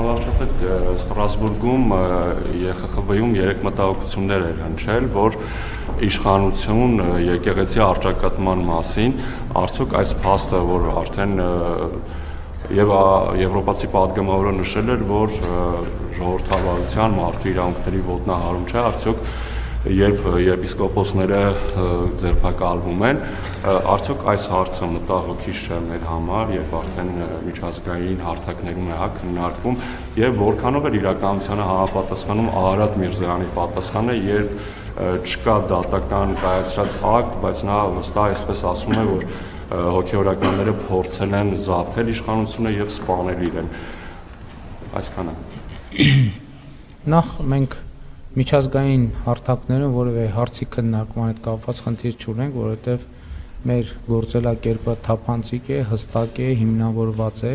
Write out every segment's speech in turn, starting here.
Վարչապետ, Ստրասբուրգում ԵԽԽՎ-ում 3 մտահոգություններ էր հնչել, որ իշխանություն եկեղեցի առճակատման մասին, արդյոք այս փաստը, որ արդեն եւ եվրոպացի պատգամավորը նշել էր, որ ժողովրդավարության մարդու իրավունքների ոտնահարում չէ, արդյոք երբ եպիսկոպոսները ձերբակալվում են, արդյոք այս հարցը մտահոգիչ չէ մեր համար, երբ արդեն միջազգային հարթակներում է քննարկվում, եւ որքանով է իրականությանը համապատասխանում Արարատ Միրզոյանի պատասխանը, երբ չկա դատական կայացրած ակտ, բայց նա վստահ այսպես ասում է, որ հոգեորականները փորձել են զավթել իշխանությունը եւ սպանել իրեն։ Այսքանը։ Նախ մենք միջազգային հարթակներում որևէ հարցի քննարկման հետ կապված խնդիր չունենք, որովհետև մեր գործելակերպը թափանցիկ է, հստակ է, հիմնավորված է։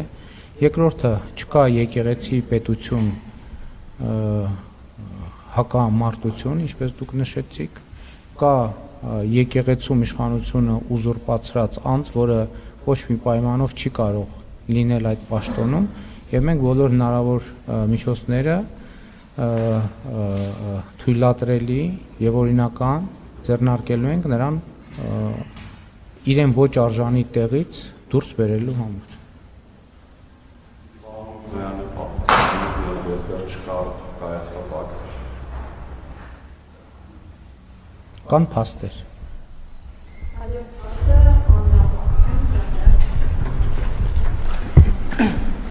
Երկրորդը, չկա եկեղեցի պետություն հակամարտություն, ինչպես դուք նշեցիք, կա եկեղեցում իշխանությունը ուզուրպացրած անձ, որը ոչ մի պայմանով չի կարող լինել այդ պաշտոնում, եւ մենք բոլոր հնարավոր միջոցները թույլատրելի եւ օրինական ձեռնարկելու ենք նրան իրեն ոչ արժանի տեղից դուրս բերելու համար։ Կան փաստեր։